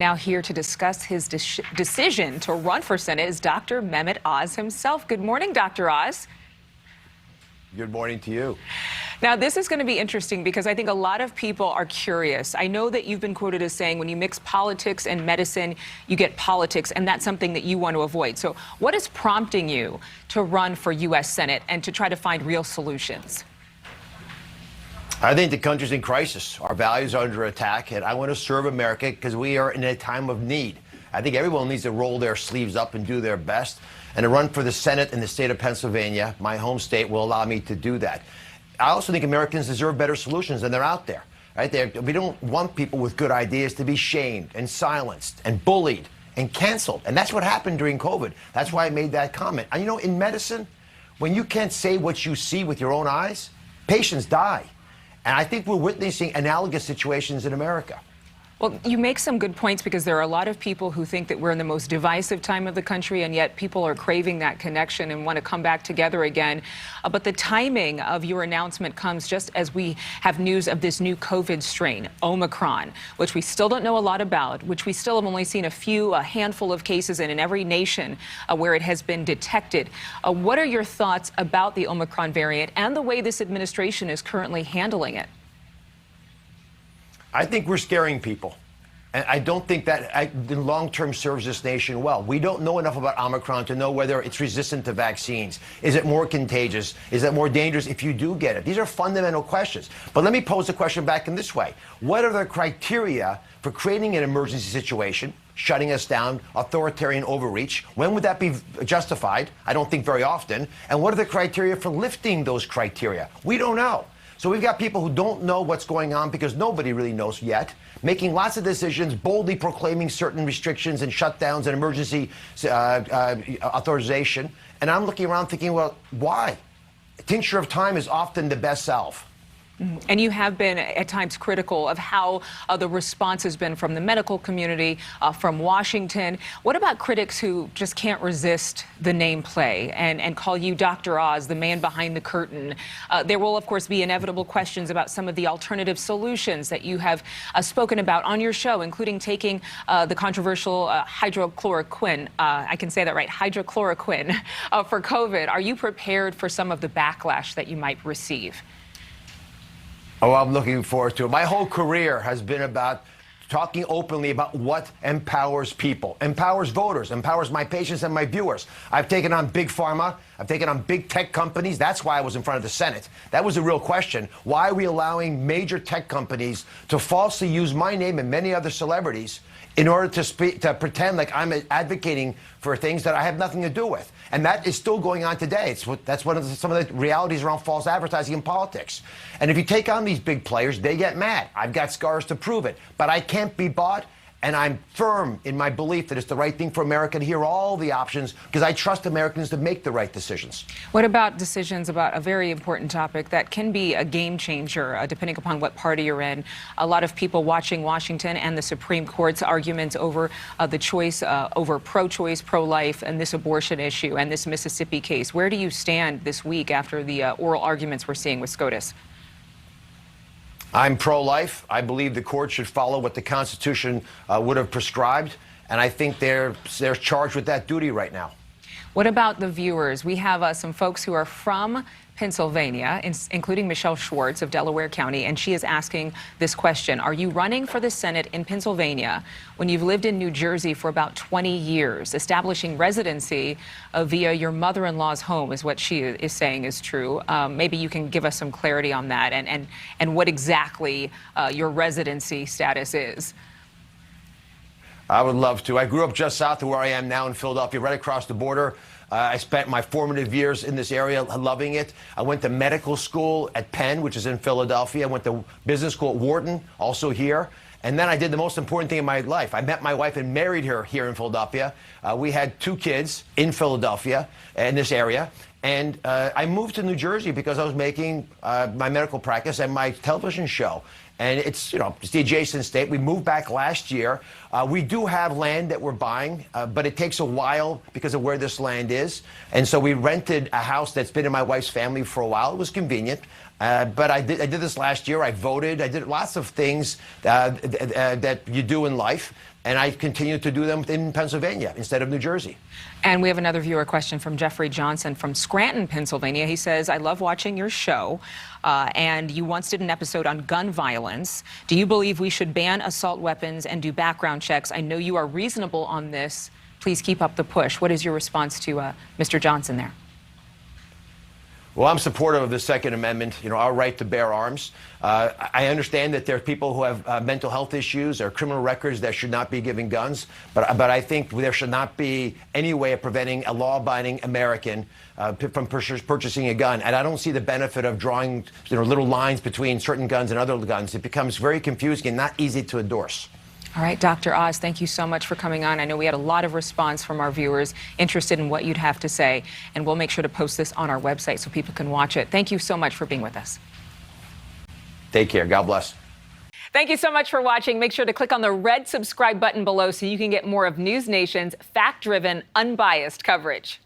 Now here to discuss his decision to run for Senate is Dr. Mehmet Oz himself. Good morning, Dr. Oz. Good morning to you. Now, this is going to be interesting because I think a lot of people are curious. I know that you've been quoted as saying when you mix politics and medicine, you get politics, and that's something that you want to avoid. So what is prompting you to run for U.S. Senate and to try to find real solutions? I think the country's in crisis. Our values are under attack, and I want to serve America because we are in a time of need. I think everyone needs to roll their sleeves up and do their best. And to run for the Senate in the state of Pennsylvania, my home state, will allow me to do that. I also think Americans deserve better solutions, and they're out there. Right? We don't want people with good ideas to be shamed and silenced and bullied and canceled. And that's what happened during COVID. That's why I made that comment. And you know, in medicine, when you can't say what you see with your own eyes, patients die. And I think we're witnessing analogous situations in America. Well, you make some good points because there are a lot of people who think that we're in the most divisive time of the country, and yet people are craving that connection and want to come back together again. But the timing of your announcement comes just as we have news of this new COVID strain, Omicron, which we still don't know a lot about, which we still have only seen a handful of cases in every nation where it has been detected. What are your thoughts about the Omicron variant and the way this administration is currently handling it? I think we're scaring people. And I don't think that in long-term serves this nation well. We don't know enough about Omicron to know whether it's resistant to vaccines. Is it more contagious? Is it more dangerous if you do get it? These are fundamental questions. But let me pose the question back in this way. What are the criteria for creating an emergency situation, shutting us down, authoritarian overreach? When would that be justified? I don't think very often. And what are the criteria for lifting those criteria? We don't know. So we've got people who don't know what's going on because nobody really knows yet, making lots of decisions, boldly proclaiming certain restrictions and shutdowns and emergency authorization. And I'm looking around thinking, well, why? A tincture of time is often the best salve. And you have been at times critical of how the response has been from the medical community, from Washington. What about critics who just can't resist the name play and call you Dr. Oz, the man behind the curtain? There will, of course, be inevitable questions about some of the alternative solutions that you have spoken about on your show, including taking the controversial hydrochloroquine, I can say that right, hydrochloroquine for COVID. Are you prepared for some of the backlash that you might receive? Oh, I'm looking forward to it. My whole career has been about talking openly about what empowers people, empowers voters, empowers my patients and my viewers. I've taken on big pharma. I've taken on big tech companies. That's why I was in front of the Senate. That was the real question. Why are we allowing major tech companies to falsely use my name and many other celebrities in order to pretend like I'm advocating for things that I have nothing to do with? And that is still going on today. That's some of the realities around false advertising in politics. And if you take on these big players, they get mad. I've got scars to prove it. But I can't be bought. And I'm firm in my belief that it's the right thing for America to hear all the options because I trust Americans to make the right decisions. What about decisions about a very important topic that can be a game changer, depending upon what party you're in? A lot of people watching Washington and the Supreme Court's arguments over the choice over pro-choice, pro-life, and this abortion issue and this Mississippi case. Where do you stand this week after the oral arguments we're seeing with SCOTUS? I'm pro-life. I believe the court should follow what the Constitution would have prescribed, and I think they're charged with that duty right now. What about the viewers? We have some folks who are from Pennsylvania, including Michelle Schwartz of Delaware County, and she is asking this question. Are you running for the Senate in Pennsylvania when you've lived in New Jersey for about 20 years, establishing residency via your mother-in-law's home is what she is saying is true. Maybe you can give us some clarity on that and what exactly your residency status is. I would love to. I grew up just south of where I am now in Philadelphia, right across the border. I spent my formative years in this area loving it. I went to medical school at Penn, which is in Philadelphia. I went to business school at Wharton, also here. And then I did the most important thing in my life. I met my wife and married her here in Philadelphia. We had 2 kids in Philadelphia, in this area. And I moved to New Jersey because I was making my medical practice and my television show. And it's, it's the adjacent state. We moved back last year. We do have land that we're buying, but it takes a while because of where this land is. And so we rented a house that's been in my wife's family for a while. It was convenient. But I did this last year. I voted. I did lots of things that you do in life and I continue to do them in Pennsylvania instead of New Jersey. And we have another viewer question from Jeffrey Johnson from Scranton, Pennsylvania. He says, I love watching your show, and you once did an episode on gun violence. Do you believe we should ban assault weapons and do background checks? I know you are reasonable on this. Please keep up the push. What is your response to Mr. Johnson there? Well, I'm supportive of the Second Amendment, our right to bear arms. I understand that there are people who have mental health issues or criminal records that should not be given guns, but I think there should not be any way of preventing a law-abiding American from purchasing a gun. And I don't see the benefit of drawing little lines between certain guns and other guns. It becomes very confusing and not easy to endorse. All right, Dr. Oz, thank you so much for coming on. I know we had a lot of response from our viewers interested in what you'd have to say, and we'll make sure to post this on our website so people can watch it. Thank you so much for being with us. Take care. God bless. Thank you so much for watching. Make sure to click on the red subscribe button below so you can get more of NewsNation's fact-driven, unbiased coverage.